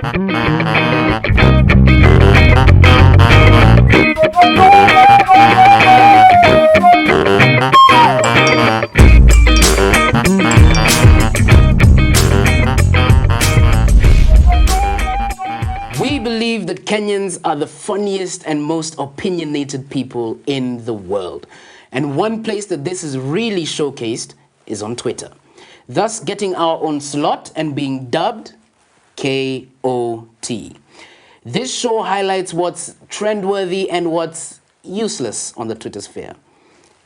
We believe that Kenyans are the funniest and most opinionated people in the world. And one place that this is really showcased is on Twitter, thus getting our own slot and being dubbed KOT. This show highlights what's trendworthy and what's useless on the Twitter sphere.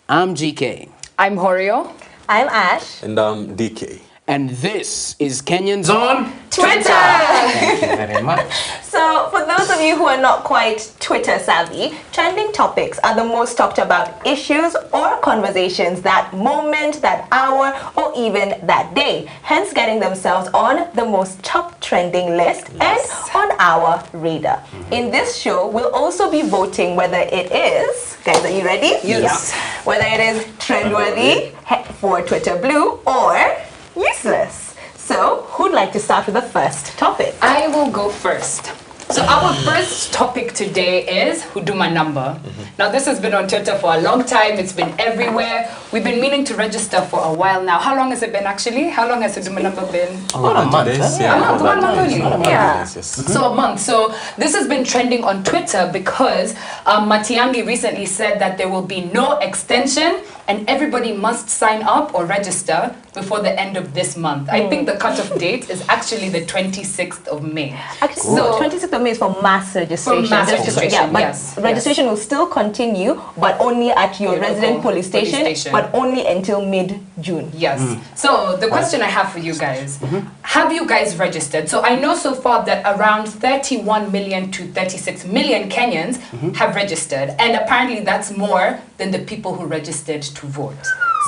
I'm GK. I'm Horio. I'm Ash. And I'm DK. And this is Kenyans on Twitter! Thank you very much. So, for those of you who are not quite Twitter savvy, trending topics are the most talked about issues or conversations that moment, that hour, or even that day, hence getting themselves on the most top trending list and on our radar. In this show, we'll also be voting whether it is, guys, are you ready? Yes. Whether it is trendworthy for Twitter Blue or useless. So, who'd like to start with the first topic? I will go first. So our first topic today is Huduma Namba. Now this has been on Twitter for a long time. It's been everywhere. We've been meaning to register for a while now. How long has it been actually? How long has Huduma Namba been? About a month. A month, 1 month only. Yeah. So a month. So this has been trending on Twitter because Matiang'i recently said that there will be no extension and everybody must sign up or register before the end of this month. I think the cutoff date is actually the 26th of May. Actually, so 26th of May is for mass registration. For mass registration, yeah, but yes. registration will still continue, but only at your resident police station, but only until mid-June. Yes. So the question I have for you guys, have you guys registered? So I know so far that around 31 million to 36 million Kenyans have registered, and apparently that's more than the people who registered to vote.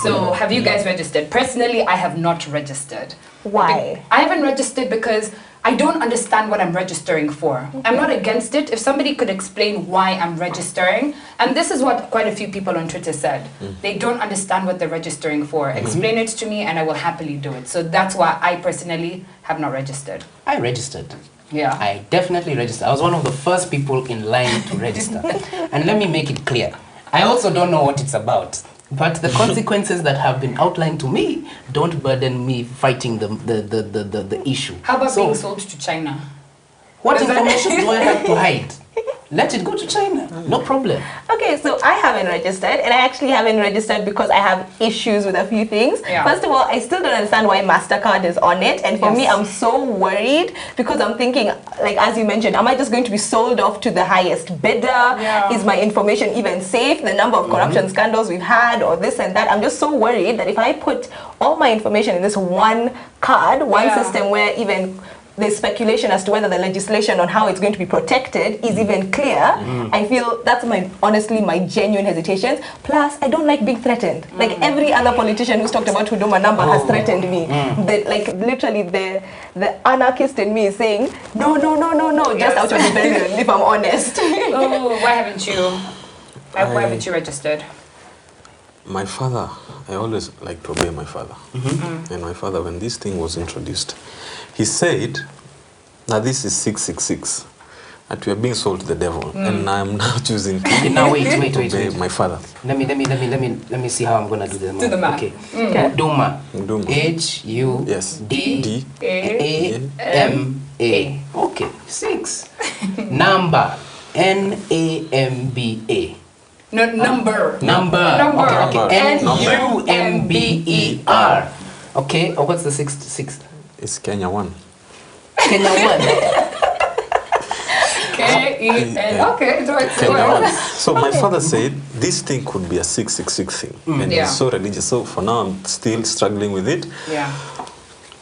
So have you guys registered? Personally, I have not registered. Why? I haven't registered because I don't understand what I'm registering for. I'm not against it. If somebody could explain why I'm registering, and this is what quite a few people on Twitter said. They don't understand what they're registering for. Explain it to me and I will happily do it. So that's why I personally have not registered. I registered. Yeah. I definitely registered. I was one of the first people in line to register. And let me make it clear. I also don't know what it's about. But the consequences that have been outlined to me don't burden me fighting the issue. How about being sold to China? What information do I have to hide? Let it go to China. No problem. Okay, so I haven't registered, and I actually haven't registered because I have issues with a few things. Yeah. First of all, I still don't understand why MasterCard is on it, and for me, I'm so worried because I'm thinking, like as you mentioned, am I just going to be sold off to the highest bidder? Yeah. Is my information even safe? The number of corruption scandals we've had, or this and that. I'm just so worried that if I put all my information in this one card, one system where even there's speculation as to whether the legislation on how it's going to be protected is even clear. I feel that's honestly my genuine hesitations. Plus, I don't like being threatened. Like every other politician who's talked about Huduma Namba has threatened me. Like literally the anarchist in me is saying, no, just out of rebellion, if I'm honest. Oh, why haven't you registered? My father, I always like to obey my father. And my father, when this thing was introduced, he said, now this is 666, that we are being sold to the devil, and I'm now choosing to Now wait. obey my father. Let me see how I'm gonna do the math. Do the math. Okay. Huduma. H-U-D-A-M-A. Okay. 6. Namba. N-A-M-B-A. No, number. Number. Okay. Number. N-U-M-B-E-R. Okay. Oh, what's the sixth? It's Kenya 1. Kenya 1. K-E-N. Okay, so it's Kenya 1. So my father said this thing could be a 666 thing. And he's so religious. So for now, I'm still struggling with it. Yeah.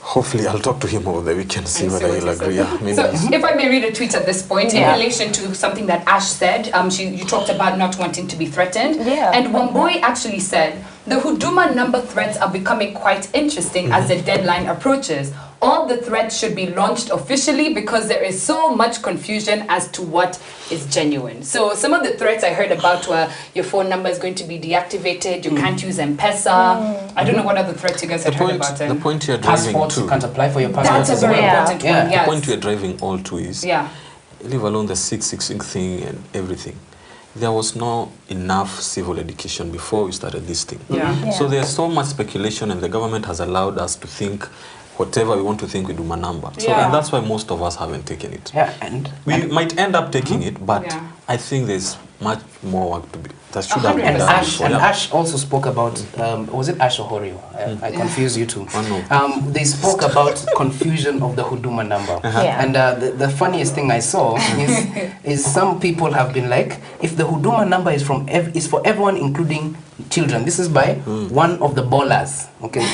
Hopefully, I'll talk to him over the weekend, see whether he'll agree. Yeah, maybe. So, if I may read a tweet at this point, in relation to something that Ash said, you talked about not wanting to be threatened. Yeah. And Wamboy actually said the Huduma number threads are becoming quite interesting as the deadline approaches. All the threads should be launched officially because there is so much confusion as to what is genuine. So some of the threats I heard about were your phone number is going to be deactivated, you can't use M-Pesa. I don't know what other threats you guys have heard about. The point you're driving Passports, to. you can't apply for your passport. That's a as very well. important one, The yes. point you're driving all to is, leave alone the 666 thing and everything. There was not enough civil education before we started this thing. So there's so much speculation, and the government has allowed us to think whatever we want to think with Huduma number. So and that's why most of us haven't taken it. We might end up taking it, but I think there's much more work to be. That should have been done before. And Ash also spoke about, was it Ash or Horio? I confuse you two. They spoke about confusion of the Huduma number. And the funniest thing I saw is some people have been like, if the Huduma number is for everyone, including children. This is by one of the ballers. Okay,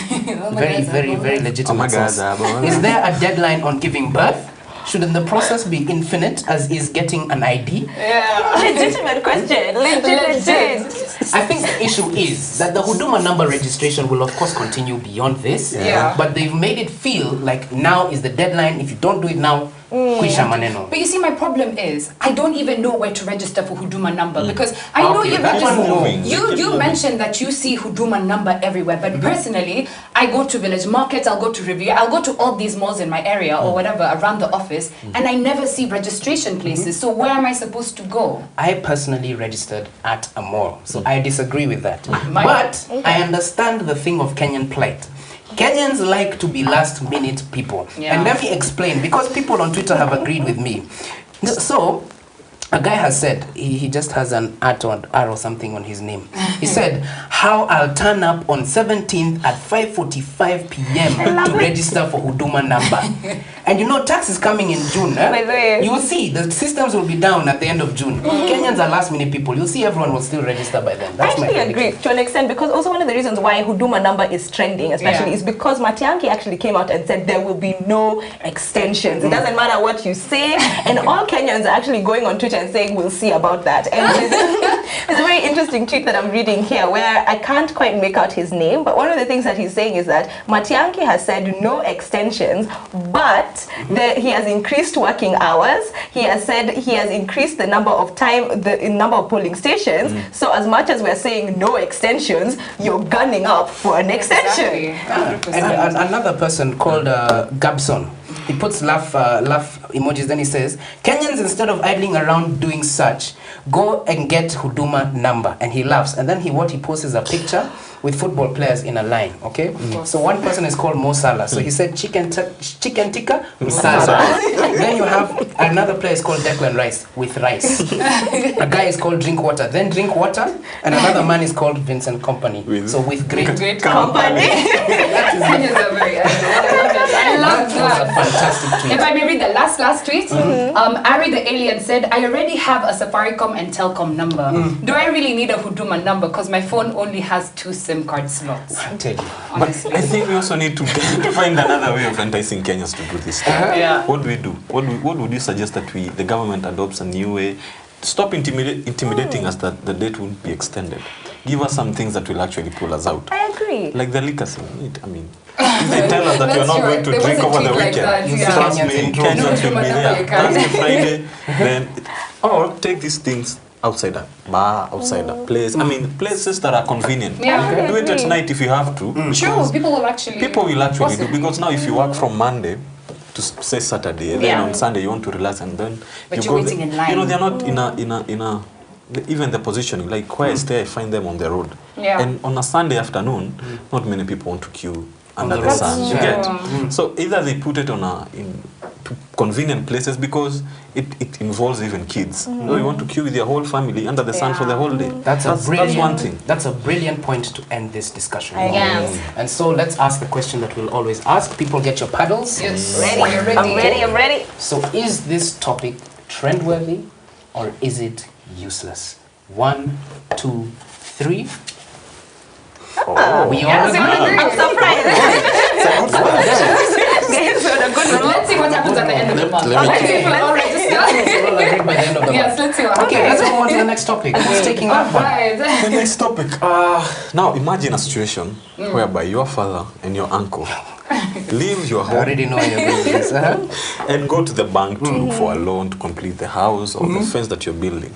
very legitimate source. Is there a deadline on giving birth? Shouldn't the process be infinite as is getting an ID? Legitimate question. Legit. I think the issue is that the Huduma number registration will of course continue beyond this. But they've made it feel like now is the deadline. If you don't do it now, kwisha maneno. But you see, my problem is I don't even know where to register for Huduma number because I know you mentioned that you see Huduma number everywhere, but personally, I go to Village Markets, I'll go to Riviera, I'll go to all these malls in my area or whatever around the office, and I never see registration places. So where am I supposed to go? I personally registered at a mall, so I disagree with that. But I understand the thing of Kenyan plight. Kenyans like to be last minute people. And let me explain, because people on Twitter have agreed with me. So, a guy has said, he just has an R or something on his name. He said, how I'll turn up on 17th at 5:45 p.m. to register for Huduma number. And you know, tax is coming in June. You will see, the systems will be down at the end of June. Kenyans are last minute people. You'll see everyone will still register by then. That's I actually agree to an extent, because also one of the reasons why Huduma number is trending, especially, is because Matiang'i actually came out and said there will be no extensions. It doesn't matter what you say, and all Kenyans are actually going on Twitter and saying we'll see about that. And there's a very interesting tweet that I'm reading here where I can't quite make out his name, but one of the things that he's saying is that Matiang'i has said no extensions, but he has increased working hours. He has said he has increased the number of number of polling stations. So as much as we're saying no extensions, you're gunning up for an extension. And another person called Gabson, he puts laugh emojis, then he says, Kenyans, instead of idling around doing such, go and get Huduma number. And he laughs. And then what he posts is a picture with football players in a line, okay? So one person is called Mo Salah. So he said chicken tikka, Salah. Then you have another player is called Declan Rice with rice. A guy is called Drink Water, then Drink Water. And another man is called Vincent Company. So with great company. I love that. Fantastic tweet. If I may read the last tweet, Ari the alien said, I already have a Safaricom and Telcom number. Do I really need a Huduma number? Because my phone only has 2 SIM card slots. I tell you. But I think we also need to find another way of enticing Kenyans to do this thing. What do we do? What would you suggest that the government adopts a new way? Stop intimidating us that the date won't be extended. Give us some things that will actually pull us out. I agree. Like the liquor thing. I mean, if they tell us that you're not going to drink over the weekend, trust me, Kenyans will be there. Thursday, Friday, then, or take these things outside a bar, outside a place. I mean, places that are convenient. Do it at night if you have to. True, people will actually do, because now if you work from Monday to say Saturday, then on Sunday you want to relax, and then but you're waiting in line. You know, they're not in a even the positioning, like where I stay, I find them on the road. And on a Sunday afternoon, not many people want to queue under the sun. You get? So either they put it in convenient places, because it involves even kids. You know, you want to queue with your whole family under the sun for the whole day. That's one thing. That's a brilliant point to end this discussion. Yes. And so let's ask the question that we'll always ask. People, get your paddles. Yes. I'm ready. So is this topic trendworthy or is it useless? 1, 2, 3. We all agree. I'm surprised. Let's see what happens at the end of the month. People are all registered. all agree by the end of the Yes, month. let's see what Okay, happens. let's move on to the next topic. Who's taking that one? Alright. The next topic. Now imagine a situation whereby your father and your uncle leave your I home already know you're going to this. and go to the bank to look for a loan to complete the house or the fence that you're building.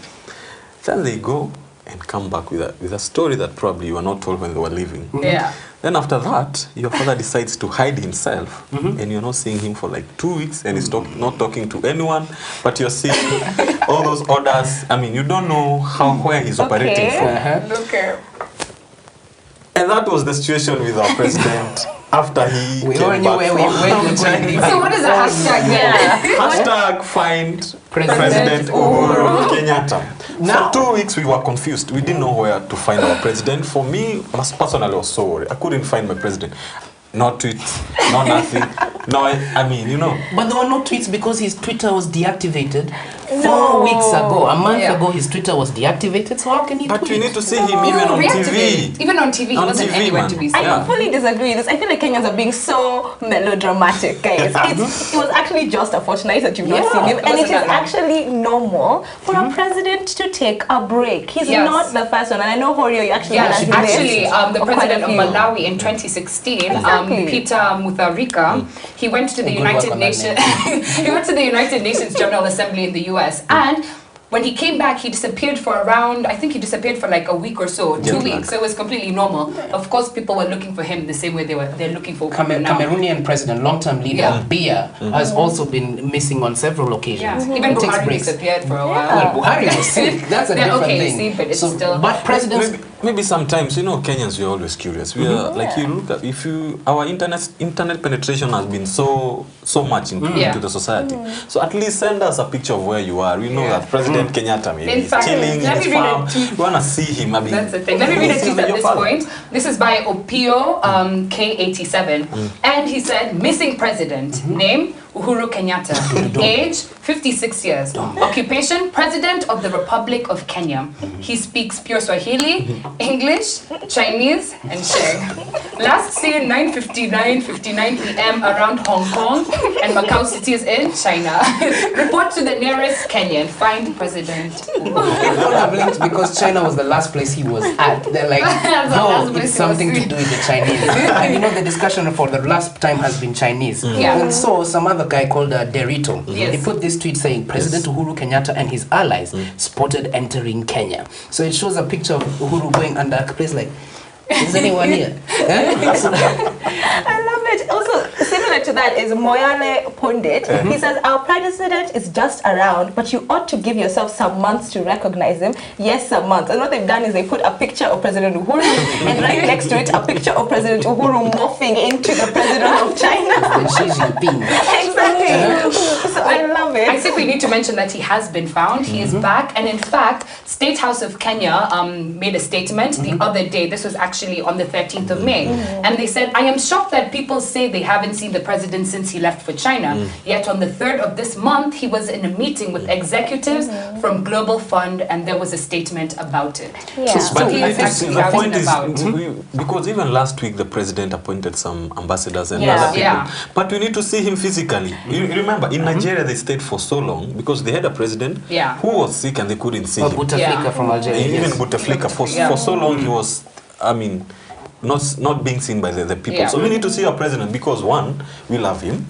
Then they go and come back with a story that probably you were not told when they were leaving. Yeah. Then after that, your father decides to hide himself, and you're not seeing him for like 2 weeks, and he's not talking to anyone, but you're seeing all those orders. I mean, you don't know where he's operating from. Okay. And that was the situation with our president after he We came all knew back where from the Chinese. So what is the hashtag there? Hashtag find President Uhuru Kenyatta. Now- For 2 weeks we were confused. We didn't know where to find our president. For me, personally, I was so worried. I couldn't find my president. No tweets, no nothing. No, I mean, you know. But there were no tweets because his Twitter was deactivated 4 weeks ago. A month Yeah. ago, his Twitter was deactivated. So how can he But tweet? you need to see him even on TV. Even on TV, he On wasn't TV, anywhere man. to be I seen. Yeah. fully disagree with this. I feel like Kenyans are being so melodramatic, guys. It was actually just a fortnight that you've not Yeah, seen him, it and it wasn't is that long. actually normal for a president to take a break. He's Yes. not the first one, and I know Horio, you actually Yeah, had a list actually, the of quite president a of few. Malawi in 2016, Exactly. Peter Mutharika, he went to the Good work United on that Nations. He went to the United Nations General Assembly in the U.S. and when he came back, he disappeared for around, I think he disappeared for like a week or so, 2 Jet weeks. So it was completely normal. Of course, people were looking for him the same way they're looking for him now. Cameroonian president, long-term leader, Yeah. Biya, has also been missing on several occasions. Yeah, even He takes Buhari breaks. disappeared for a while. Well, Buhari was sick. That's a Yeah, different okay, thing. see, but it's still- But presidents... Maybe sometimes, you know, Kenyans, we're always curious. We are like, you look at, our internet penetration has been so much Yeah. into the society. So at least send us a picture of where you are. We know Yeah. that President Kenyatta maybe In is fact, chilling let in his me read farm. a tweet. We want to see him. I mean, That's the thing. Let me read a see tweet at your this father. point. This is by Opio K87. And he said, missing president. Name, Uhuru Kenyatta. Age, 56 years. Occupation, President of the Republic of Kenya. He speaks pure Swahili, English, Chinese, and Sheng. Last seen 9:59 p.m. around Hong Kong and Macau cities in China. Report to the nearest Kenyan. Find President Uhuru. People have linked because China was the last place he was at. They're like, That's the last no, place it's he was something to seen." do with the Chinese. And you know, the discussion for the last time has been Chinese. Yeah. And so some other guy called Derito, Yes. he put this tweet saying, President Uhuru Kenyatta and his allies spotted entering Kenya. So it shows a picture of Uhuru going under a place like, is anyone here? I love it. Also, similar to that is Moyale Pundit. He says, our president is just around, but you ought to give yourself some months to recognize him. Yes, some months. And what they've done is they put a picture of President Uhuru and right next to it, a picture of President Uhuru morphing into the president of China. And Xi Jinping. Exactly. So I love it. I think we need to mention that he has been found. He is back, and in fact, State House of Kenya made a statement the other day. This was actually on the 13th of May, and they said, "I am shocked that people say they haven't seen the president since he left for China. Yet on the 3rd of this month, he was in a meeting with executives from Global Fund, and there was a statement about it. Yeah. So he is the actually out point and is, about. because even last week the president appointed some ambassadors and Yeah. other people, Yeah. but we need to see him physically. You remember, in Nigeria they stayed for so long because they had a president Yeah. who was sick and they couldn't see Or him. Bouteflika Yeah. from Algeria. Even yes. Bouteflika, for so long he was, I mean, not being seen by the people. Yeah. So we need to see our president because one, we love him.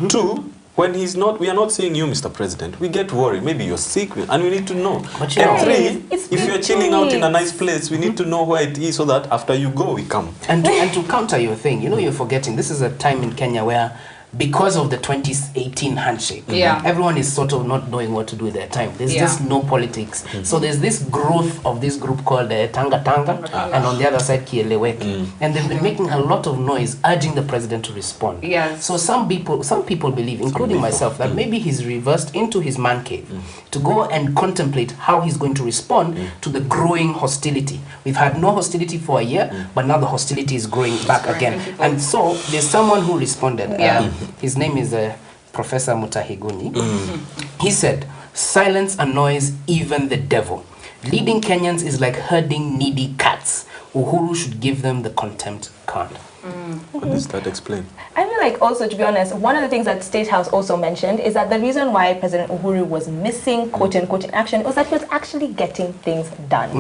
Two, when he's not, we are not seeing you, Mr. President. We get worried. Maybe you're sick, and we need to know. But you And know- three, It's if you're been chilling 2 out in a weeks. nice place, we need to know where it is so that after you go, we come. And to counter your thing, you know, you're forgetting this is a time in Kenya where, because of the 2018 handshake, Yeah. everyone is sort of not knowing what to do with their time. There's Yeah. just no politics. So there's this growth of this group called Tanga Tanga, and on the other side Kieleweke, and they've been making a lot of noise, urging the president to respond. Yes. So some people believe, including myself, that maybe he's reversed into his man cave to go and contemplate how he's going to respond to the growing hostility. We've had no hostility for a year, but now the hostility is growing back again. And so there's someone who responded. Yeah. His name is Professor Mutahiguni. He said, silence annoys even the devil. Leading Kenyans is like herding needy cats. Uhuru should give them the contempt card. At least that explain. I feel like also, to be honest, one of the things that State House also mentioned is that the reason why President Uhuru was missing, quote unquote, in action was that he was actually getting things done.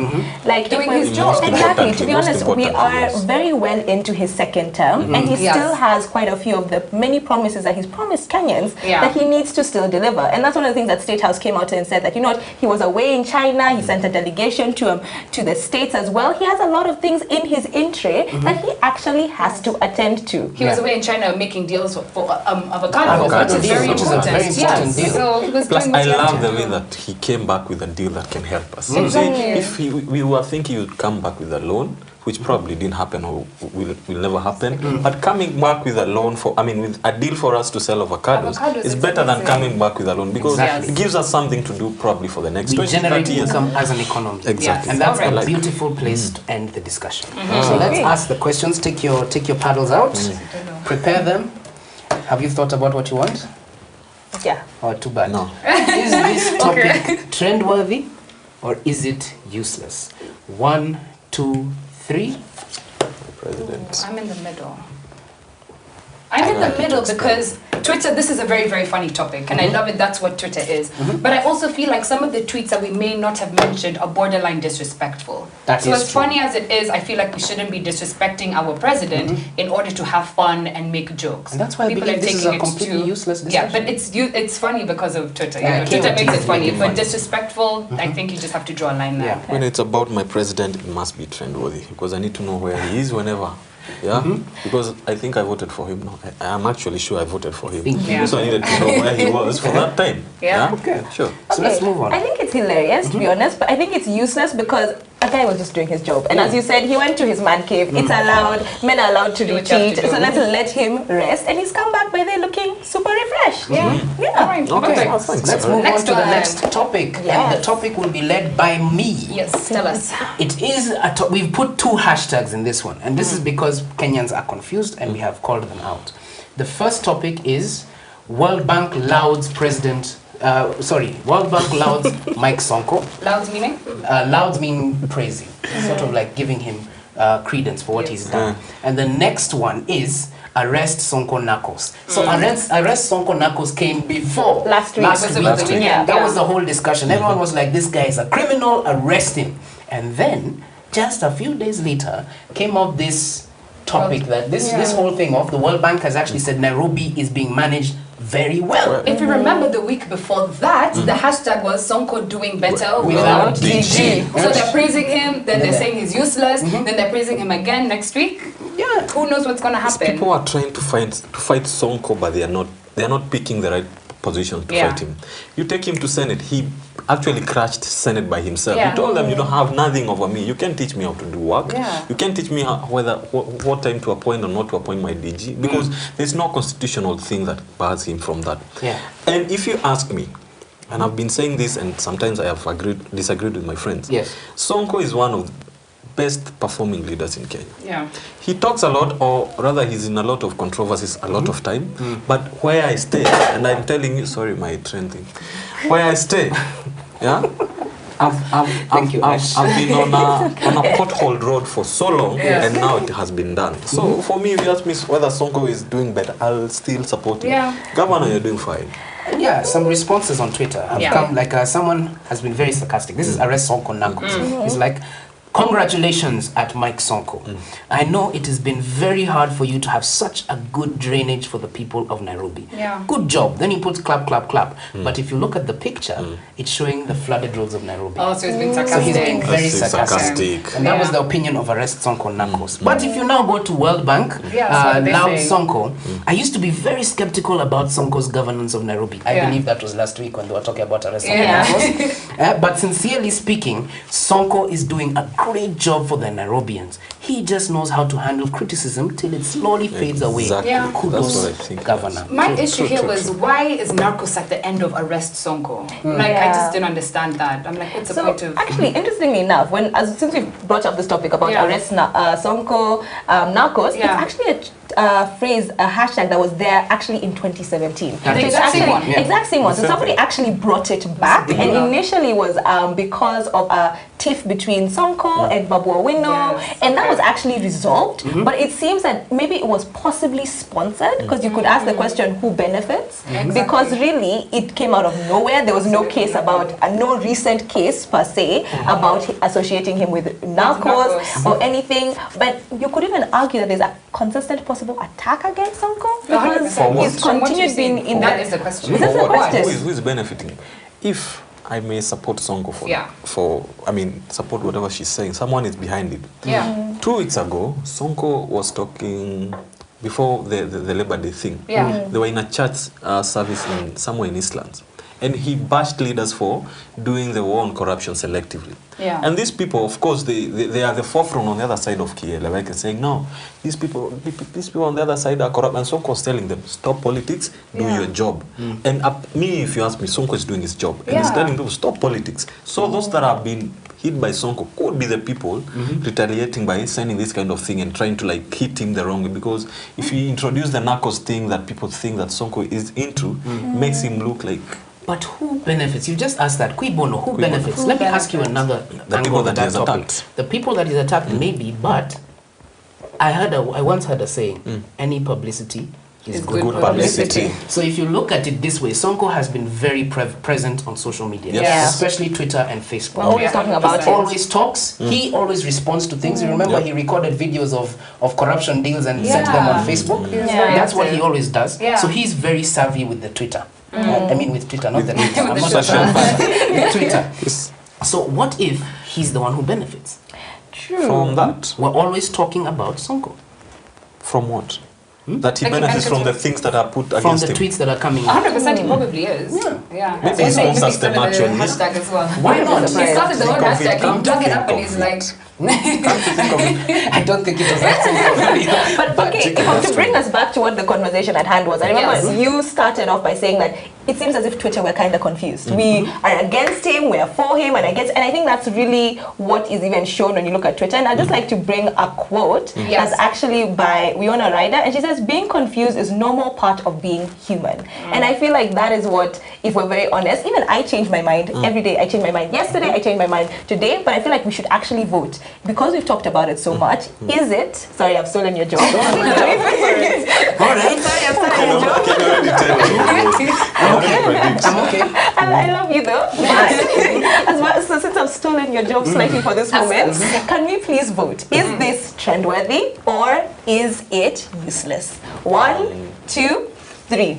Like Doing his job. Exactly. To be honest, we are yes. very well into his second term, and he still has quite a few of the many promises that he's promised Kenyans that he needs to still deliver. And that's one of the things that State House came out and said that, you know what, he was away in China, he sent a delegation to the States as well. He has a lot of things in his in-tray that he actually has to attend to. He was away in China making deals for avocados, which is very important. Yes. Deal. So he was Plus, doing I what he had love to the way do. that he came back with a deal that can help us. Exactly. If we were thinking he would come back with a loan, which probably didn't happen or will never happen, but coming back with a loan with a deal for us to sell avocados is better than coming back with a loan, because it gives us something to do probably for the next 20, generate 30 years. income as an economy. Exactly. Yes. And that's Alright. a beautiful place to end the discussion. So let's ask the questions. Take your paddles out. Prepare them. Have you thought about what you want? Yeah. Or too bad? No. Is this topic trend-worthy or is it useless? 1, 2, 3. President. I'm in the middle. I'm in the middle because Twitter, this is a very, very funny topic, and I love it. That's what Twitter is. But I also feel like some of the tweets that we may not have mentioned are borderline disrespectful. That so is as true. funny as it is, I feel like we shouldn't be disrespecting our president in order to have fun and make jokes. And that's why I People believe are this is taking a it completely useless Yeah, discussion. but it's funny because of Twitter. Yeah, You know, it came Twitter out makes it easily funny, making but fun. disrespectful, I think you just have to draw a line there. Yeah. When it's about my president, it must be trendworthy, because I need to know where he is whenever. Yeah, because I think I voted for him. No, I'm actually sure I voted for him. Yeah. So I needed to know where he was for that time. Yeah. Okay. Sure. So let's move on. I think it's hilarious, to be honest, but I think it's useless because a guy was just doing his job. And as you said, he went to his man cave. It's allowed. Men are allowed to Do what you have retreat. to do. So let's let him rest. And he's come back by there looking super refreshed. Yeah. Yeah. All right. Okay, Perfect. Oh, thanks. let's move Next on to the one. next topic. And Yes. the topic will be led by me. Yes, tell us. It is we've put 2 hashtags in this one, and this is because Kenyans are confused and we have called them out. The first topic is World Bank louds President. World Bank louds Mike Sonko. Louds meaning? Louds mean praising, sort of like giving him credence for what he's done. And the next one is Arrest Sonko Narcos. So arrest Sonko Narcos came before Last week. Last Was week. it the weekend? Yeah, that Yeah. was the whole discussion. Everyone was like, this guy is a criminal, arrest him. And then, just a few days later, came up this topic that this whole thing of the World Bank has actually said Nairobi is being managed very well. If you remember the week before that, the hashtag was Sonko doing better Without without DG. DG. So they're praising him, then they're saying he's useless, then they're praising him again next week. Yeah. Who knows what's going to These happen? people are trying to fight Sonko, but they are not picking the right position to fight him. You take him to Senate, he actually crashed Senate by himself. Yeah. He told them, you don't have nothing over me. You can't teach me how to do work. Yeah. You can't teach me what time to appoint or not to appoint my DG, because there's no constitutional thing that bars him from that. Yeah. And if you ask me, and I've been saying this, and sometimes I have disagreed with my friends. Yes. Sonko is one of the best performing leaders in Kenya. Yeah. He talks a lot, or rather he's in a lot of controversies a lot of time, but where I stay, and I'm telling you, sorry, my train thing, where I stay, yeah, Thank you, I've Ash. been on a potholed road for so long, Yeah. and now it has been done. So for me, if you ask me whether Sonko is doing better, I'll still support him. Yeah. Governor, you're doing fine. Yeah, some responses on Twitter have come, like someone has been very sarcastic. This is Arrest Sonko Narcos. He's like, congratulations at Mike Sonko. I know it has been very hard for you to have such a good drainage for the people of Nairobi. Yeah. Good job. Then he puts clap, clap, clap. But if you look at the picture, it's showing the flooded roads of Nairobi. Oh, so he's being So sarcastic. he's being very That's sarcastic. And that was Yeah. the opinion of Arrest Sonko Narcos. But if you now go to World Bank, Yeah, so they Loud say- Sonko, I used to be very skeptical about Sonko's governance of Nairobi. I Yeah. believe that was last week when they were talking about Arrest Sonko Yeah. Narcos. But sincerely speaking, Sonko is doing a great job for the Nairobians. He just knows how to handle criticism till it slowly fades away. Exactly. Yeah. Kudos, That's what I think. Governor. My issue here was, why is Narcos at the end of Arrest Sonko? Like, I just didn't understand that. I'm like, what's the So point of... actually, interestingly enough, since we've brought up this topic about Yeah. Sonko, Narcos, Yeah. it's actually phrase, a hashtag that was there actually in 2017. The exact same one. Exact same one. So somebody actually brought it back, and initially was because of a tiff between Sonko and Babu Owino, and that was actually resolved. But it seems that maybe it was possibly sponsored, because you could ask the question, who benefits? Because really, it came out of nowhere. There was no case about, no recent case per se about associating him with narcos or anything. But you could even argue that there's a consistent possible attack against Sonko, because he's continued being in that. Is the question. Is that the question? Who is benefiting? If I may support Sonko support whatever she's saying, someone is behind it. 2 weeks ago, Sonko was talking before the Labor Day thing. They were in a church service somewhere in Eastlands. And he bashed leaders for doing the war on corruption selectively. And these people, of course, they are the forefront on the other side of Kiele, like saying, no, these people on the other side are corrupt. And Sonko is telling them, stop politics, do your job. And me, if you ask me, Sonko is doing his job. And he's telling people, stop politics. So those that have been hit by Sonko could be the people retaliating by sending this kind of thing and trying to like hit him the wrong way. Because if you introduce the narcos thing that people think that Sonko is into, makes him look like... But who benefits? You just asked that. Cui bono, who benefits? Let me ask you another angle of that topic. The people that he's attacked, maybe, but I once heard a saying, any publicity is good publicity. So if you look at it this way, Sonko has been very present on social media, especially Twitter and Facebook. We're always talking about it. Always talks. He always responds to things. You remember he recorded videos of corruption deals and sent them on Facebook? That's what he always does. So he's very savvy with the Twitter. I mean with Twitter, not the Twitter. I'm not sure. With Twitter. So what if he's the one who benefits? True. From that? We're always talking about Sonko. From what? That he benefits from the things that are put against him. From the tweets that are coming in. 100% he probably is. Maybe he sponsors the march on this. Hashtag as well. Why not? He started the own hashtag, he dug it up and he's like... I don't think it was that simple. But okay, to bring us back to what the conversation at hand was, I remember you started off by saying that it seems as if Twitter were kind of confused. We are against him, we are for him, and against, and I think that's really what is even shown when you look at Twitter. And I'd just like to bring a quote that's actually by Wiona Ryder, and she says, being confused is normal part of being human. And I feel like that is what, if we're very honest, even I change my mind every day. I change my mind yesterday, I changed my mind today, but I feel like we should actually vote. Because we've talked about it so much, is it... Sorry, I've stolen your job. All right. Sorry, I've stolen your job. I'm okay. I love you though. As well, so since I've stolen your job slightly for this moment, can we please vote? Is this trendworthy or is it useless? 1, 2, 3.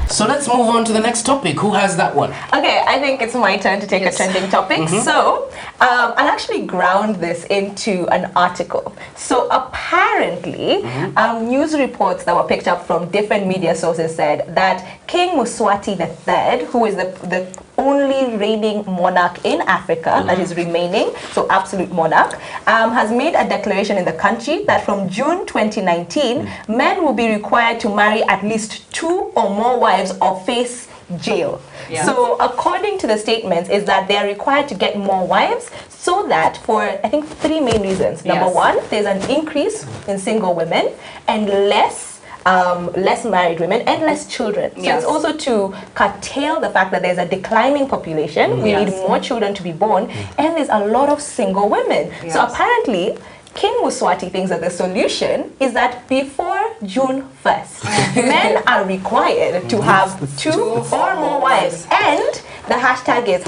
So let's move on to the next topic. Who has that one? Okay, I think it's my turn to take a trending topic. So I'll actually ground this into an article. So apparently, news reports that were picked up from different media sources said that King Mswati III, who is the only reigning monarch in Africa that is remaining, so absolute monarch, has made a declaration in the country that from June 2019, men will be required to marry at least 2 or more wives or face jail. So according to the statements is that they are required to get more wives so that for, I think, 3 main reasons. Number 1, there's an increase in single women and less married women and less children. So it's also to curtail the fact that there's a declining population. We need more children to be born, and there's a lot of single women. So apparently, King Mswati thinks that the solution is that before June 1st, men are required to have 2 or more wives, and the hashtag is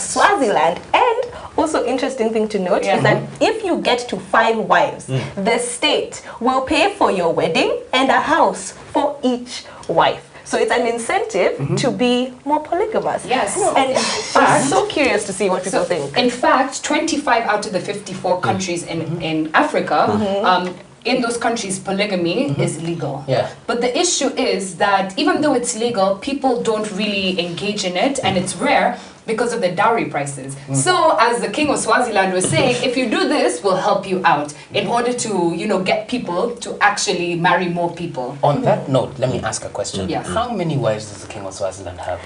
#Swaziland. And also interesting thing to note is that if you get to 5 wives, the state will pay for your wedding and a house for each wife. So it's an incentive to be more polygamous. And I'm so curious to see what people think. In fact, 25 out of the 54 countries in Africa, in those countries, polygamy is legal. But the issue is that even though it's legal, people don't really engage in it, and it's rare because of the dowry prices. So as the king of Swaziland was saying, if you do this, we'll help you out in order to, you know, get people to actually marry more people. On that note, let me ask a question. Yes. How many wives does the king of Swaziland have?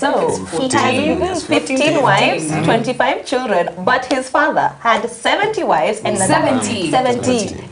So he has 15 wives, 25 children, but his father had 70 wives and 70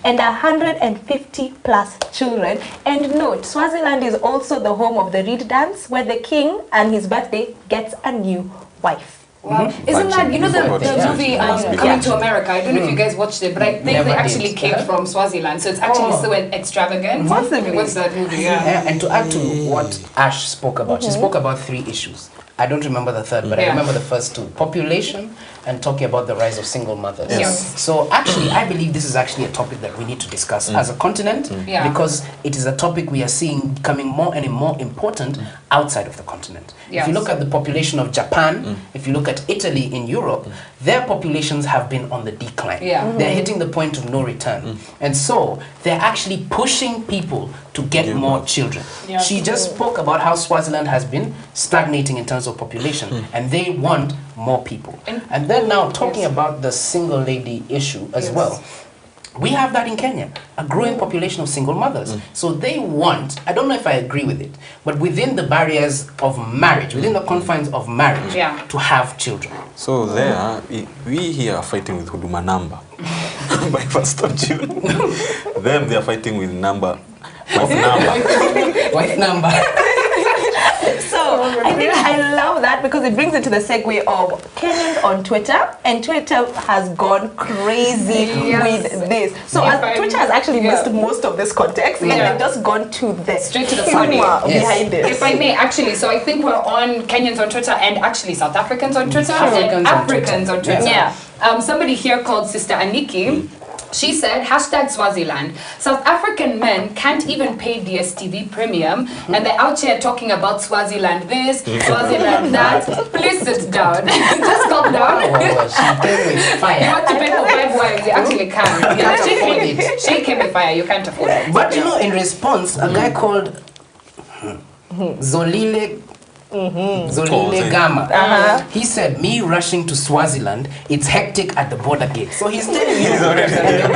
and 150 plus children. And note, Swaziland is also the home of the reed dance, where the king and his birthday gets a new wife. Wow. Isn't that, you know, the movie Coming to America? I don't know if you guys watched it, but I think Never they actually did. came from Swaziland, so it's actually so extravagant. Possibly. What's that movie? Yeah. And to add to what Ash spoke about, she spoke about 3 issues. I don't remember the third, but I remember the first 2. Population and talking about the rise of single mothers. Yes. So actually, I believe this is actually a topic that we need to discuss as a continent because it is a topic we are seeing becoming more and more important outside of the continent. Yes. If you look at the population of Japan, if you look at Italy in Europe, their populations have been on the decline. Yeah. They're hitting the point of no return. And so they're actually pushing people to get more children. Yeah. She just spoke about how Swaziland has been stagnating in terms of population and they want more people. And then now talking about the single lady issue as well. We have that in Kenya, a growing population of single mothers. So they want, I don't know if I agree with it, but within the barriers of marriage, within the confines of marriage, to have children. So there, we here are fighting with Huduma Namba by 1st of June. Them, they are fighting with Namba. Wife number. So I think I love that because it brings into the segue of Kenyans on Twitter, and Twitter has gone crazy with this. So Twitter has actually missed most of this context and they've just gone to the straight to the funny behind this. If I may, actually, so I think we're on Kenyans on Twitter and actually South Africans on Twitter Africans and on Africans on Twitter. Somebody here called Sister Aniki. She said, #Swaziland. South African men can't even pay DSTV premium and they're out here talking about Swaziland this, Swaziland that. Please sit down. Just calm down. She came with fire. You want to pay for 5 wives, you actually can. You can't afford it. She came with fire, you can't afford it. But you know, in response, a guy called Zolile Gama. He said, me rushing to Swaziland, it's hectic at the border gate. So he's telling you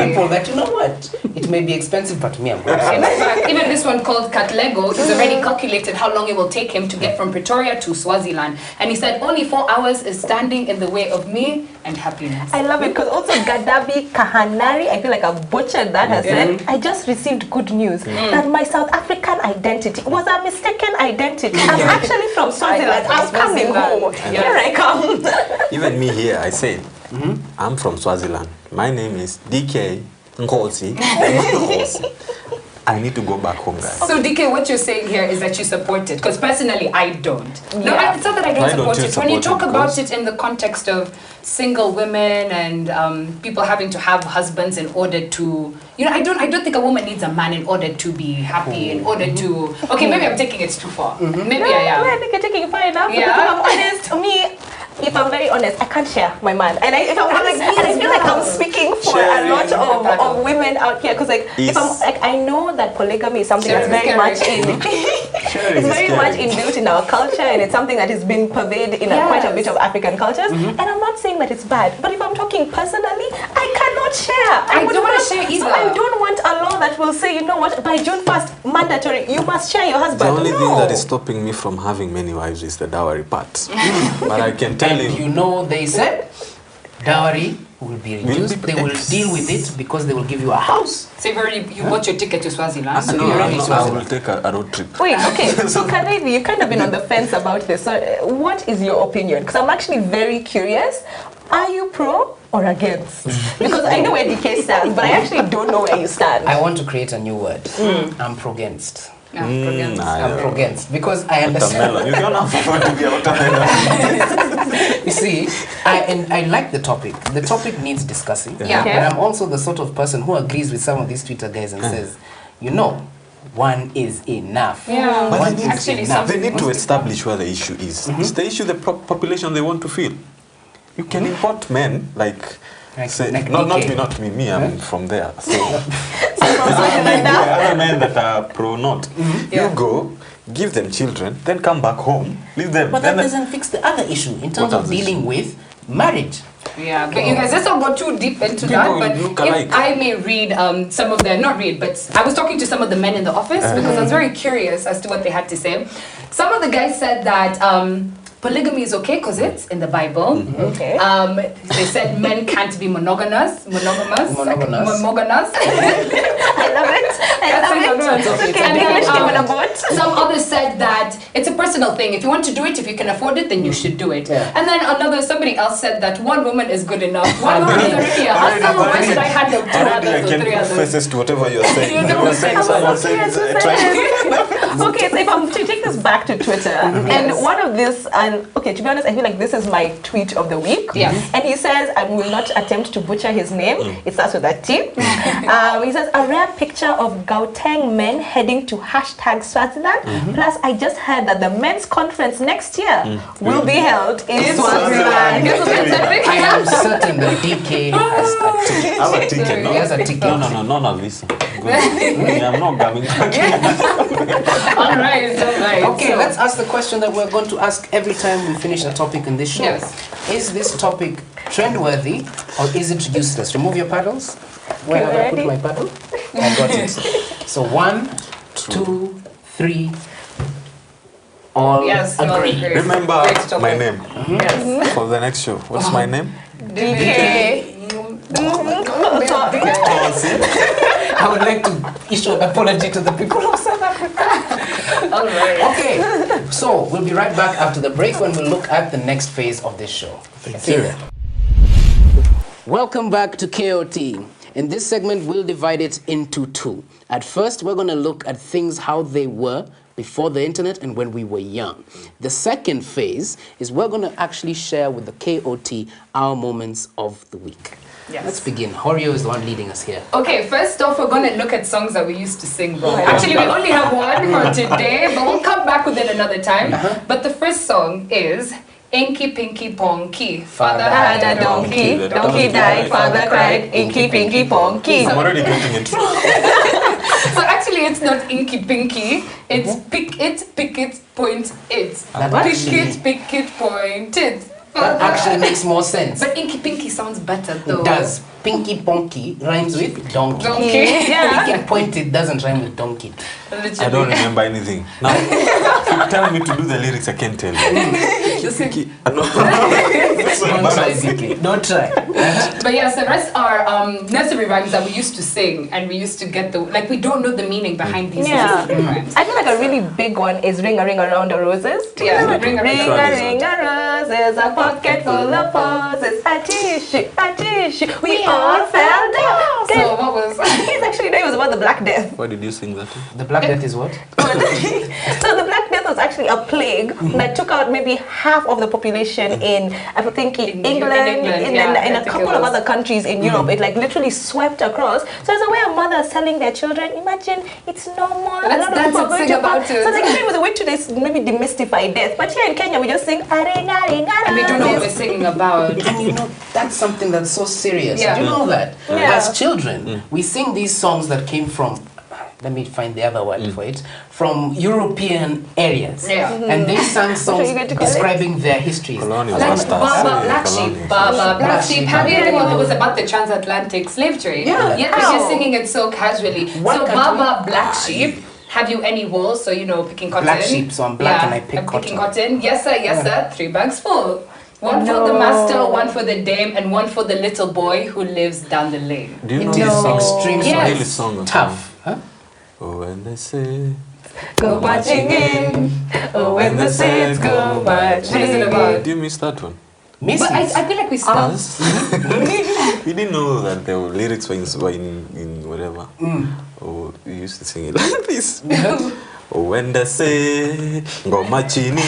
people that, you know what, it may be expensive, but me, I'm going to In fact, even this one called Katlego is already calculated how long it will take him to get from Pretoria to Swaziland. And he said only 4 hours is standing in the way of me and happiness. I love it because also Gadabi Kahanari, I feel like I've butchered that, has said, I just received good news that my South African identity was a mistaken identity. I'm actually from Swaziland. I'm coming home. Here I come. Even me here, I said, I'm from Swaziland. My name is DK Nkosi. I need to go back home, guys. So DK, what you're saying here is that you support it, because personally I don't. No, it's not that I don't support it. When you talk about it in the context of single women and people having to have husbands in order to, you know, I don't think a woman needs a man in order to be happy, in order to. Okay, maybe I'm taking it too far. Maybe I am. I think you're taking it far enough. Yeah. Because if I'm honest, me, if I'm very honest, I can't share my man. And if I'm honest, and I feel like I'm speaking for a lot of women out here. Because if I'm like, I know that polygamy is something that's very much it's very much inbuilt in our culture, and it's something that has been pervaded in quite a bit of African cultures. And I'm not saying that it's bad, but if I'm talking personally, I cannot share. I don't want to share either. So I don't want a law that will say, you know what, by June 1st, mandatory, you must share your husband. The only thing that is stopping me from having many wives is the dowry part. But I can tell you. You know, they said dowry will be reduced. They will deal with it because they will give you a house. So you bought your ticket to Swaziland. So No, you're ready to I Swaziland. will take a road trip. Wait, okay. So Kadevi, you've kind of been on the fence about this. So what is your opinion? Because I'm actually very curious. Are you pro or against? Because I know where DK stands, but I actually don't know where you stand. I want to create a new word. I'm pro-against. Yeah, I'm pro-against because I understand. Watermelon. You don't have to be a watermelon. You see, I like the topic. The topic needs discussing. Yeah. Okay. But I'm also the sort of person who agrees with some of these Twitter guys and says, you know, one is enough. Yeah. But One they is need, actually enough. they need to establish where the issue is. It's the issue the population they want to fill. You can import men like Say, like not DK. me. Me, I'm from there. So, Social media. other men that are pro-not. Yeah. You go, give them children, then come back home, leave them. But then that doesn't fix the other issue in terms What of other issue? dealing with marriage. Yeah, but you guys, let's not go too deep into People that. But look alike. if I may read some of the, not read, but I was talking to some of the men in the office because I was very curious as to what they had to say. Some of the guys said that polygamy is okay because it's in the Bible. Okay. They said men can't be monogamous. Monogamous. I love it. I love it. Okay, Okay, And then, English came in a boat. Some others said that it's a personal thing. If you want to do it, if you can afford it, then you should do it. Yeah. And then somebody else said that one woman is good enough. One woman is already a hustle. Why should I handle two already I others or can three put others? faces to whatever you're saying. You know You were what saying I'm someone Yes, saying, yes, trying yes. Okay, so if I'm to take this back to Twitter, and one of this, and okay, to be honest, I feel like this is my tweet of the week. Yes. And he says, I will not attempt to butcher his name. It starts with a T. He says, a rare picture of Gauteng men heading to #Swaziland. Plus, I just heard that the men's conference next year will be held in Swaziland. I am certain that DK has a ticket. I have a ticket, no? He has a ticket. No, listen. I'm not coming back. All right. Okay, So- let's ask the question that we're going to ask every time we finish a topic in this show. Yes. Is this topic trendworthy or is it useless? Remove your paddles. Where have I put Ready? my paddle? I got it. So 1, 2, 3. All Yes, all agree. agree. Remember Great topic. my name Yes. for the next show. What's my name? DK. I would like to issue an apology to the people of South Africa. All right. Okay, so we'll be right back after the break when we look at the next phase of this show. See you then. Welcome back to KOT. In this segment, we'll divide it into two. At first, we're going to look at things how they were before the internet and when we were young. The second phase is we're going to actually share with the KOT our moments of the week. Yes. Let's begin. Horio is the one leading us here. Okay, first off, we're going to look at songs that we used to sing, bro. Actually, we only have one for today, but we'll come back with it another time. But the first song is Inky Pinky Ponky. Father Had had a donkey, The donkey died, father cried, inky pinky ponky. I'm already getting it. So actually, it's not Inky Pinky. It's pick it, point it. Pick it, point it. That actually makes more sense. But Inky Pinky sounds better though. It does. Pinky Ponky rhymes with donkey. Donkey. Yeah. Pinky Pointed doesn't rhyme with donkey. I don't remember anything. Now, if you tell me to do the lyrics, I can't tell you. Just I know. So Don't try, embarrassing. DK. Don't try. But yes, the rest are nursery rhymes that we used to sing, and we used to get we don't know the meaning behind these Yeah. nursery rhymes. I feel like a really big one is Ring a Ring Around the Roses. Yeah, Ring a Ring a Roses, a pocket full of posies, a tissue, we all fell down. So what was? His actually name was about the Black Death. Why did you sing that? The Black Death is what? So the Black Death was actually a plague that took out maybe half of the population in, I think, In England, England, yeah, in I a think couple it of was. other countries in Europe. It like literally swept across. So it's a way of mothers telling their children, imagine it's normal. A Let's lot of dance people are and going sing to about pass. it. So they came with a way to this maybe demystify death. But here in Kenya, we just sing, And we don't know what we're singing about. And you know, that's something that's so serious. Yeah. Do you know that? Yeah. As children, we sing these songs that came from, let me find the other word for it, from European areas. Yeah. And they sang songs you going to call it? describing their histories. Colonial Like masters. Baba Black Sheep, Colonial. Baba Black Black Sheep. Sheep. Have you heard what it was about the transatlantic slave trade? Yeah. Yet we're just singing it so casually. What So country? Baba Black Sheep. Have you any wool? So you know, picking cotton. Black sheep, so I'm black and I pick I'm picking cotton. cotton. Yes sir. 3 bags full. One for the master, one for the dame, and one for the little boy who lives down the lane. Do you know It this is song? extreme Yes. Really song. tough. Huh? Oh, when they say, Go marching in. Oh, when the saints go marching What is it about? do you miss that one? Miss But it. I feel like we stopped. Us? We didn't know that the lyrics were in whatever. Oh, we used to sing it like this. Oh, when they say, go machini.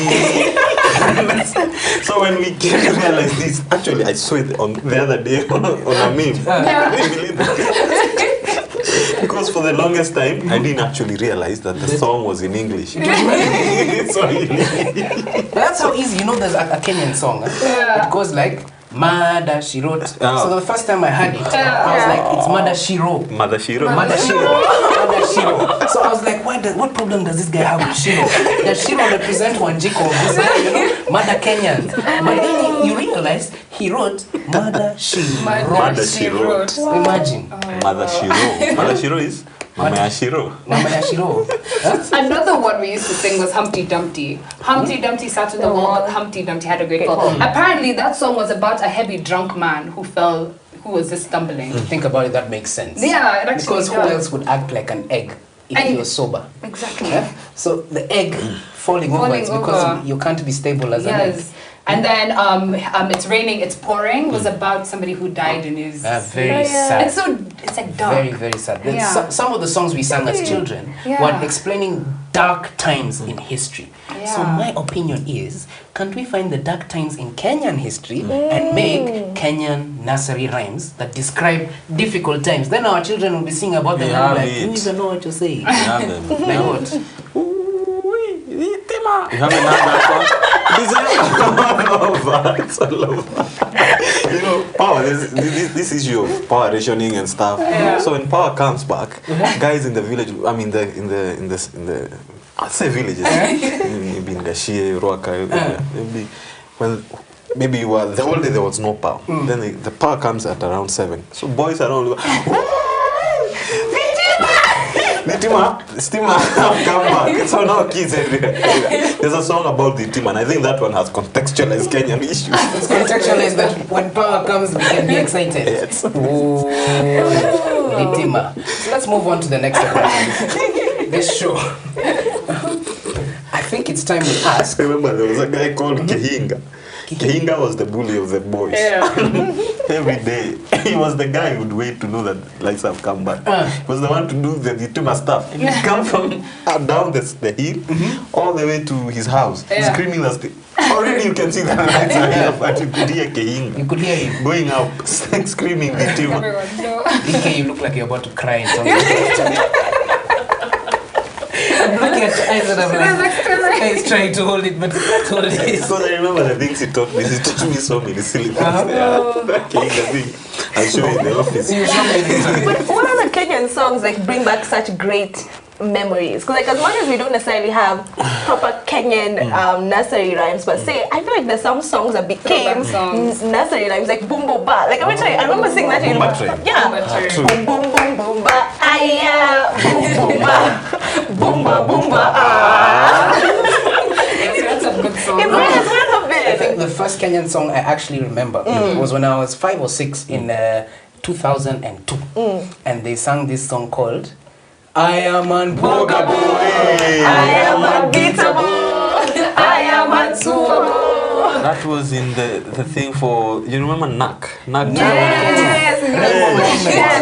So when we came to realize this, actually I saw it on the other day on a meme. I didn't believe that. Because for the longest time, I didn't actually realize that the song was in English. It's Swahili. That's how easy. You know, there's a Kenyan song. Huh? Yeah. It goes like, Mada she wrote. Oh. So the first time I heard it, I was like, it's Mada she wrote. Mother Shiro. Mada Shiro. Mada Shiro. So I was like, what problem does this guy have with Shiro? Does Shiro represent Wanjiko? Mada Kenyans. But then you realize he wrote Mada Shiro. Mada she wrote. Imagine. Mother Shiro. Mother Shiro is Mama Yashiro. Mada Shiro. Another one we used to sing was Humpty Dumpty. Humpty Dumpty sat on the wall, but Humpty Dumpty had a great fall. Apparently, that song was about a heavy drunk man who was just stumbling. Think about it, that makes sense. Yeah, it actually Because who does. else would act like an egg if And- you're sober? Exactly. Yeah? So the egg falling over, Falling it's because over. you can't be stable as an egg. Yes. And then It's Raining, It's Pouring was about somebody who died in his... Very sad. It's like dark. Very, very sad. Then Yeah. some of the songs we sang as children were explaining dark times in history. So Yeah. my opinion is, can't we find the dark times in Kenyan history and make Kenyan nursery rhymes that describe difficult times? Then our children will be singing about them and like, you even know what you're saying. Yeah, man. Like what? You haven't heard that song? It's all over. You know, power. This issue of power rationing and stuff. So when power comes back, guys in the village, I mean, in the I'd say villages, maybe in Gashie, Ruaka, maybe you were the whole day there was no power. Then the power comes at around 7. So boys are all Stima have come back. So now kids everywhere. There's a song about the team, and I think that one has contextualized Kenyan issues. It's contextualized that when power comes, we can be excited. Yes. Ooh, Litima. So let's move on to the next segment. This show. I think it's time we ask. Remember, there was a guy called Kehinga. Kehinga was the bully of the boys. Every day. He was the guy who would wait to know that lights have come back. He was the one to do the Ituma stuff. And he'd come from down the hill all the way to his house, screaming that already you can see the lights are here, but you could hear Kehinga. You could hear him. Going up, screaming Ituma. Everyone know. DK, you look like you're about to cry in something. I'm looking at your eyes and I'm like, he's trying to hold it, but he can't hold it. Because I remember the things he taught me. He taught me so many silly things. That Kehinga thing. I'll show you in the office. You show me this. But what other Kenyan songs like bring back such great memories? Because like as much as we don't necessarily have proper Kenyan nursery rhymes, but say I feel like there's some songs that became songs. nursery rhymes like boom boom ba. Like I remember singing that. Boom ba train. Yeah. True. Boom boom boom boom ba. Aya. Boom boom ba. Boom ba boom ba. Ah. That's a good song. It reminds me of I it. think the first Kenyan song I actually remember was when I was 5 or 6 in 2002. And they sang this song called I am unbogable, I am unbeatable. I am unsuable. That was in the thing for, you remember Nak? Nak Yes.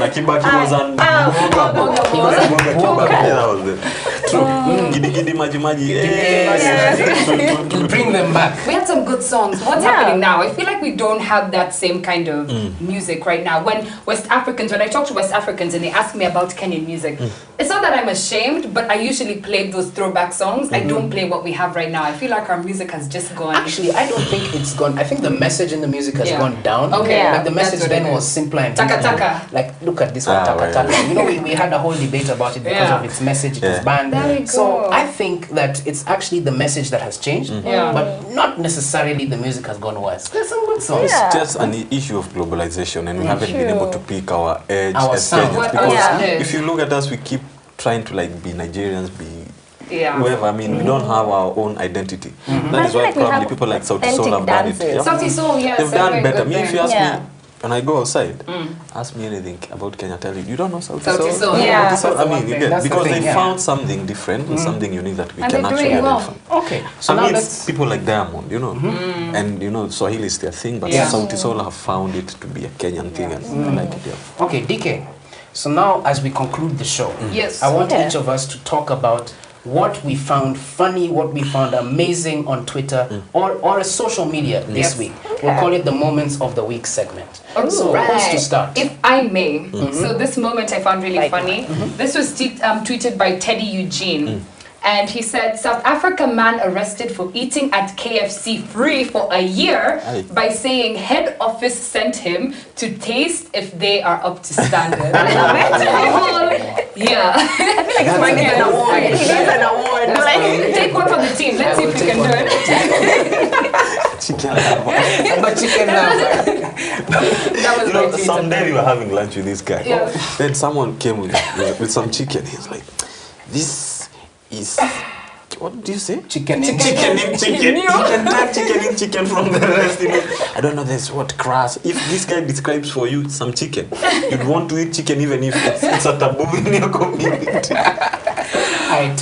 Nakibaki was unbogable. He was unbogable. That was it. True. Gidi gidi maji maji. To bring them back. We had some good songs. What's happening now? I feel like we don't have that same kind of music right now. When I talk to West Africans and they ask me about Kenyan music, it's not that I'm ashamed, but I usually play those throwback songs. I don't play what we have right now. I feel like our music has just gone. Actually, I don't think it's gone. I think the message in the music has gone down. Okay. Yeah. Like the message That's what then it was is. simpler and Taka simple. taka. Like, look at this one, taka right, taka. right. You know, we had a whole debate about it because of its message. It was banned. There we So go. I think that it's actually the message that has changed, but not necessarily the music has gone worse. There's some good songs. Yeah. It's just an issue of globalization, and we haven't been able to pick our edge Our as sound. Kenyans. What Because our sound is. if you look at us, we keep trying to like be Nigerians, be Yeah. whoever. I mean, we don't have our own identity. That is feel why like we probably have people like Sauti authentic Sol have done it. dances. Sauti Sol, yes. They've that's done a better. good Me, if thing. you ask Yeah. me, when I go outside, ask me anything about Kenya, tell you don't know Sauti Sauti Sol. Sol. Yeah. Sauti Sol, That's I the mean, one you thing. get That's the because thing, they yeah. found something different and something unique that we And can they're actually doing well. identify. Okay, so I now mean, let's. it's people like Diamond, you know, and you know, Swahili is their thing, but Yeah. Sauti Sol have found it to be a Kenyan thing, and I like it. Yeah. Okay, DK. So now, as we conclude the show, Yes. I want Yeah. each of us to talk about what we found funny, what we found amazing on Twitter or social media this Yes. week. We'll call it the Moments of the Week segment. So, who's to start? If I may, so this moment I found really funny. This was tweeted by Teddy Eugene. And he said, South Africa man arrested for eating at KFC free for a year by saying head office sent him to taste if they are up to standard. I love it. Yeah. I feel like it's going to get an award. He needs an award. Like, take one for the team. Let's see if we can do it. Chicken lava. But chicken lava. That was my tweet. Someday we were having lunch with this guy. Yeah. Then someone came with some chicken. He was like, this is, what do you say? Chicken in Chicken in chicken. You can tell chicken in chicken from the rest. You know. I don't know, there's what crass. If this guy describes for you some chicken, you'd want to eat chicken even if it's a taboo in your community. I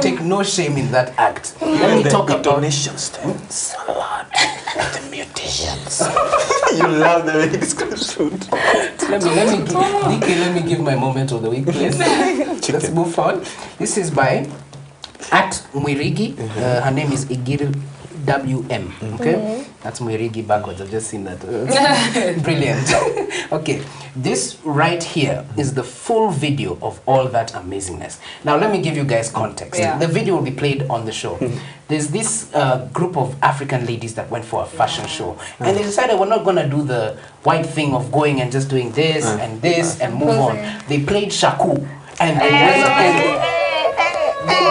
take no shame in that act. Let me talk about donations. Salad. The mutations. You love the way he describes food. Let me give my moment of the week, please. Let's move on. This is by at Mwirigi. Her name is Igiri WM. Okay, that's Mwirigi backwards. I've just seen that. Brilliant. Okay, this right here is the full video of all that amazingness. Now let me give you guys context. Yeah. The video will be played on the show. There's this group of African ladies that went for a fashion show, and they decided we're not gonna do the white thing of going and just doing this and this and move on. They played shaku and they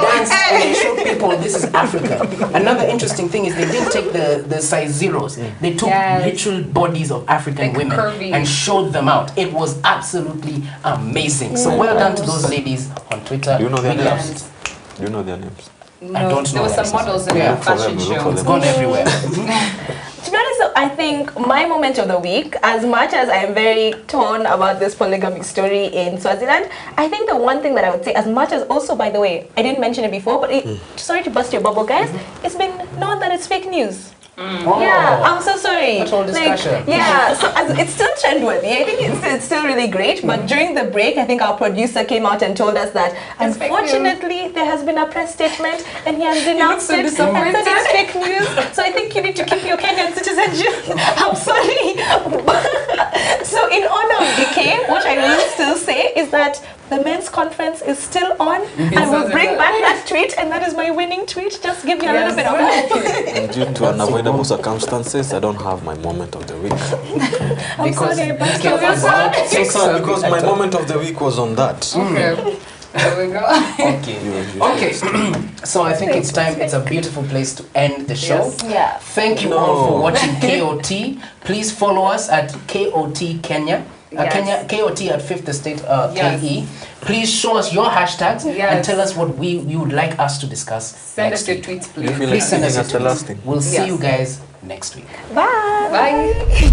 danced and they showed people this is Africa. Another interesting thing is they didn't take the size zeros. They took literal bodies of African Like women curvy. and showed them out. It was absolutely amazing. So well done to those ladies on Twitter. Do you know their We loved names? it. Do you know their names? No, I don't know there were some that. models in Yeah, the fashion look for show. them. It's gone everywhere. To be honest, I think my moment of the week, as much as I'm very torn about this polygamy story in Swaziland, I think the one thing that I would say, as much as also, by the way, I didn't mention it before, but sorry to bust your bubble, guys, it's been known that it's fake news. Oh. Yeah, I'm so sorry. That whole discussion. Yeah, so it's still trendworthy. I think it's still really great. But during the break, I think our producer came out and told us that It's fake unfortunately there has been a press statement and he has denounced so it and disappointed. said it's fake news. So I think you need to keep your Kenyan citizenship. I'm sorry. So in honor of DK, what I will still say is that the men's conference is still on. I will bring back that tweet, and that is my winning tweet. Just give me a little bit of hope. And due to unavoidable circumstances, I don't have my moment of the week. I'm sorry, but Be careful about sex Because my moment of the week was on that. Okay. There we go. Okay. So I think it's time. It's a beautiful place to end the show. Yes. Yeah. Thank you all for watching KOT. Please follow us at KOT Kenya. Yes. KOT at 5th Estate Yes. KE. Please show us your hashtags and Yes. tell us what you would like us to discuss. Send next us your week. tweets, Do you please. feel Please like send us giving your us the tweets. last thing? We'll see Yes. you guys next week. Bye. Bye.